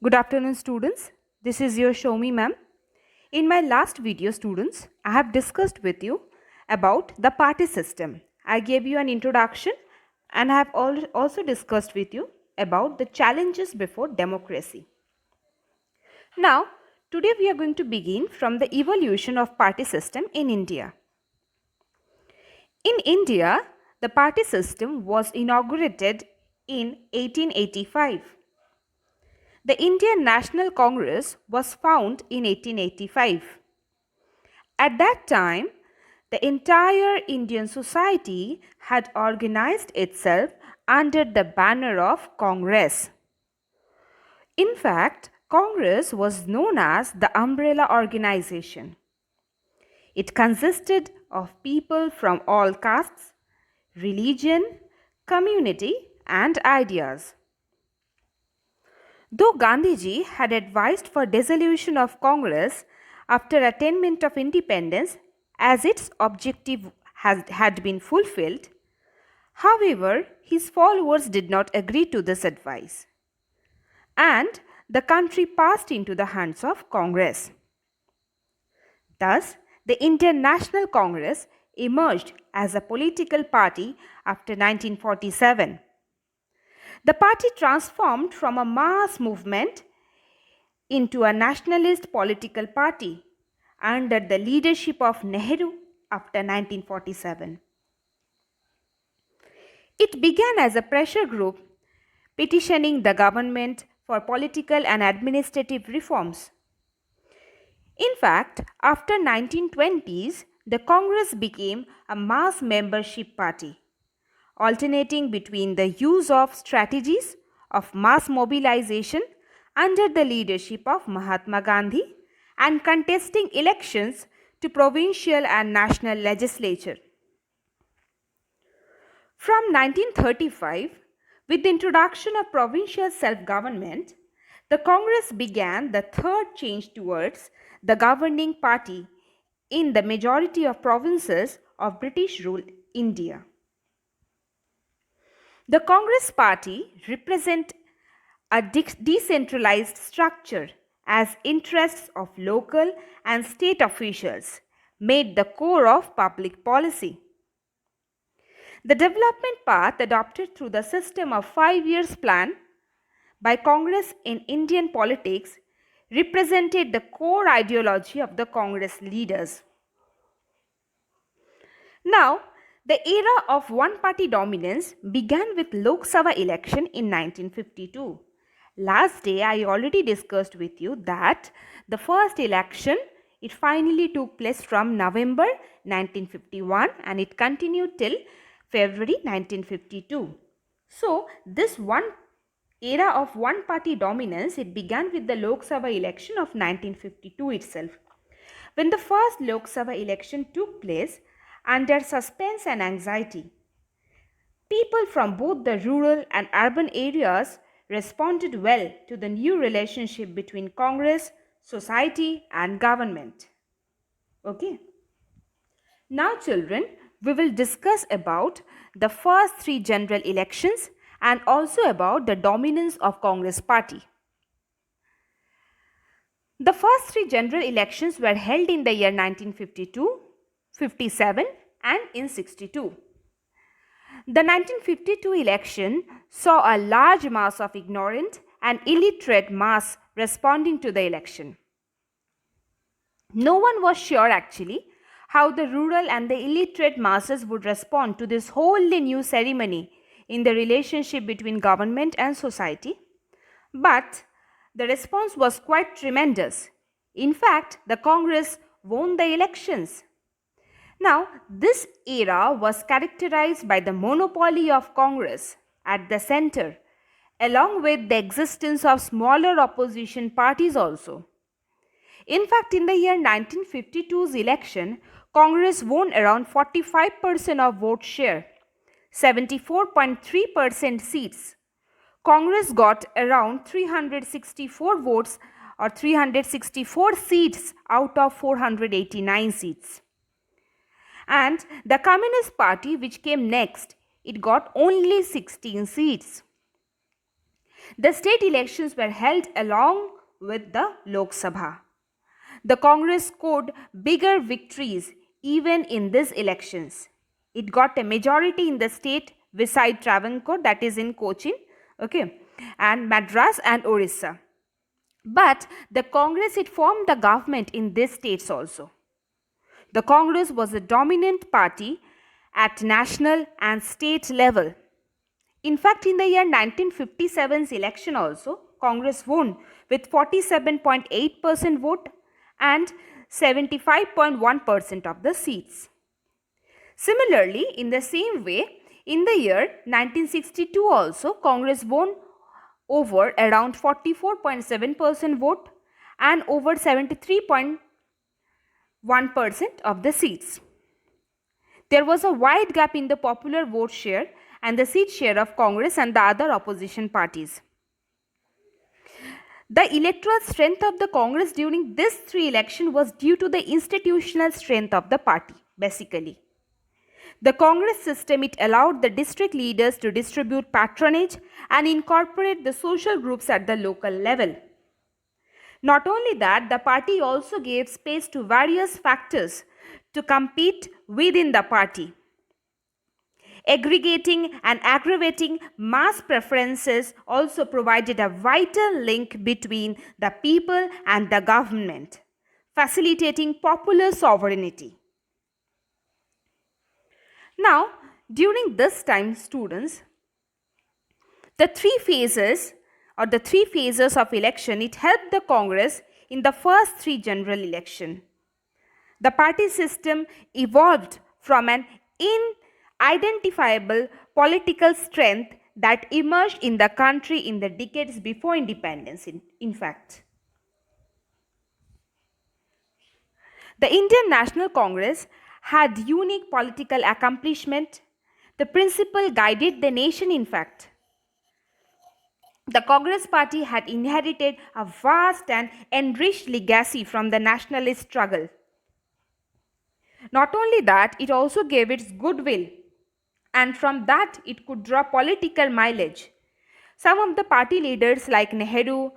Good afternoon, students. This is your Shomi ma'am. In my last video, students, I have discussed with you about the party system. I gave you an introduction and I have also discussed with you about the challenges before democracy. Now, today we are going to begin from the evolution of party system in India. In India, the party system was inaugurated in 1885. The Indian National Congress was founded in 1885. At that time, the entire Indian society had organized itself under the banner of Congress. In fact, Congress was known as the umbrella organization. It consisted of people from all castes, religion, community, and ideas. Though Gandhiji had advised for dissolution of Congress after attainment of independence as its objective had been fulfilled, however, his followers did not agree to this advice, and the country passed into the hands of Congress. Thus, the Indian National Congress emerged as a political party after 1947. The party transformed from a mass movement into a nationalist political party under the leadership of Nehru after 1947. It began as a pressure group petitioning the government for political and administrative reforms. In fact, after 1920s, the Congress became a mass membership party, alternating between the use of strategies of mass mobilization under the leadership of Mahatma Gandhi and contesting elections to provincial and national legislature. From 1935, with the introduction of provincial self-government, the Congress began the third change towards the governing party in the majority of provinces of British-ruled India. The Congress Party represents a decentralized structure as interests of local and state officials made the core of public policy. The development path adopted through the system of 5 years plan by Congress in Indian politics represented the core ideology of the Congress leaders. Now, the era of one-party dominance began with Lok Sabha election in 1952. Last day I already discussed with you that the first election it finally took place from November 1951 and it continued till February 1952. So this one era of one party dominance it began with the Lok Sabha election of 1952 itself. When the first Lok Sabha election took place under suspense and anxiety, people from both the rural and urban areas responded well to the new relationship between Congress, society and government. Okay. Now children, we will discuss about the first three general elections and also about the dominance of Congress party. The first three general elections were held in the year 1952, 57 and in 62. The 1952 election saw a large mass of ignorant and illiterate mass responding to the election. No one was sure actually how the rural and the illiterate masses would respond to this wholly new ceremony in the relationship between government and society. But the response was quite tremendous. In fact, the Congress won the elections. Now, this era was characterized by the monopoly of Congress at the center, along with the existence of smaller opposition parties also. In fact, in the year 1952's election, Congress won around 45% of vote share, 74.3% seats. Congress got around 364 votes or 364 seats out of 489 seats. And the Communist Party, which came next, it got only 16 seats. The state elections were held along with the Lok Sabha. The Congress scored bigger victories even in these elections. It got a majority in the state beside Travancore, that is in Cochin, okay, and Madras and Orissa. But the Congress, it formed the government in these states also. The Congress was a dominant party at national and state level. In fact, in the year 1957's election also, Congress won with 47.8% vote and 75.1% of the seats. Similarly, in the same way, in the year 1962 also, Congress won over around 44.7% vote and over 73.1% of the seats. There was a wide gap in the popular vote share and the seat share of Congress and the other opposition parties. The electoral strength of the Congress during these three elections was due to the institutional strength of the party, basically. The Congress system, it allowed the district leaders to distribute patronage and incorporate the social groups at the local level. Not only that, the party also gave space to various factors to compete within the party. Aggregating and aggravating mass preferences also provided a vital link between the people and the government, facilitating popular sovereignty. Now, during this time, students, the three phases of election, it helped the Congress in the first three general election. The party system evolved from an unidentifiable political strength that emerged in the country in the decades before independence, in fact. The Indian National Congress had unique political accomplishment. The principle guided the nation, in fact. The Congress party had inherited a vast and enriched legacy from the nationalist struggle. Not only that, it also gave its goodwill, and from that it could draw political mileage. Some of the party leaders like Nehru,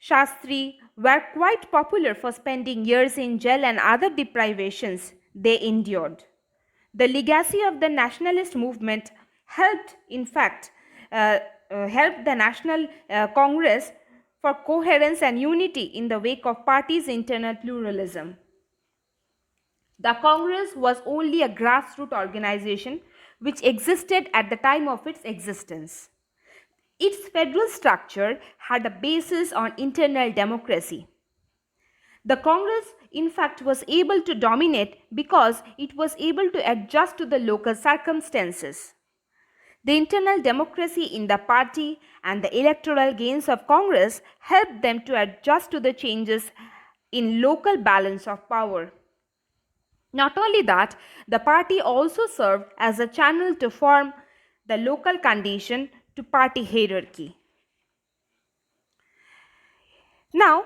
Shastri were quite popular for spending years in jail and other deprivations they endured. The legacy of the nationalist movement helped, in fact, helped the National Congress for coherence and unity in the wake of party's internal pluralism. The Congress was only a grassroots organization which existed at the time of its existence. Its federal structure had a basis on internal democracy. The Congress, in fact, was able to dominate because it was able to adjust to the local circumstances. The internal democracy in the party and the electoral gains of Congress helped them to adjust to the changes in local balance of power. Not only that, the party also served as a channel to form the local condition to party hierarchy. Now,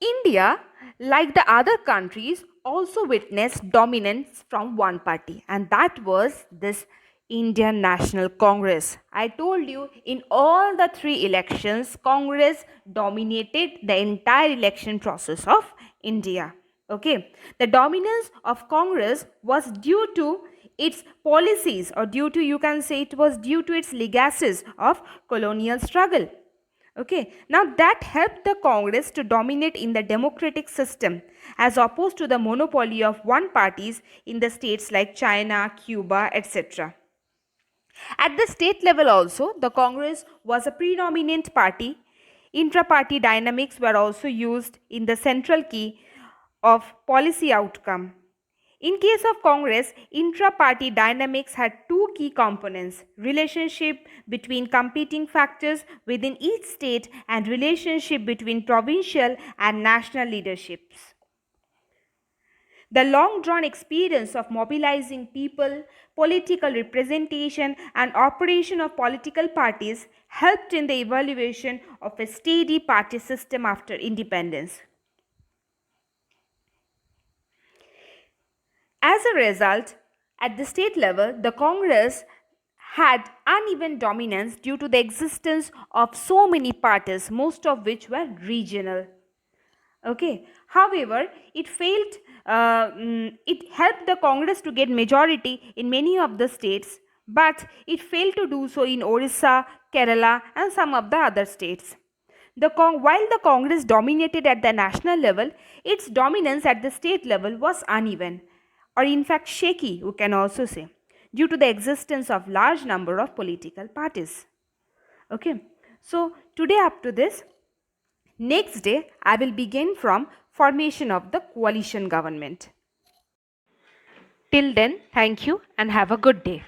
India, like the other countries, also witnessed dominance from one party, and that was this Indian National Congress. I told you in all the three elections, Congress dominated the entire election process of India. Okay, the dominance of Congress was due to its policies, or due to, you can say, it was due to its legacies of colonial struggle. Okay, now that helped the Congress to dominate in the democratic system as opposed to the monopoly of one parties in the states like China, Cuba, etc. At the state level also, the Congress was a predominant party. Intra-party dynamics were also used in the central key of policy outcome. In case of Congress, intra-party dynamics had two key components: relationship between competing factors within each state and relationship between provincial and national leaderships. The long-drawn experience of mobilizing people, political representation, and operation of political parties helped in the evaluation of a steady party system after independence. As a result, at the state level, the Congress had uneven dominance due to the existence of so many parties, most of which were regional. Okay. However, it helped the Congress to get majority in many of the states, but it failed to do so in Orissa, Kerala, and some of the other states. While the Congress dominated at the national level, its dominance at the state level was uneven, or in fact shaky, we can also say, due to the existence of large number of political parties. Okay, so today up to this. Next day, I will begin from formation of the coalition government. Till then, thank you and have a good day.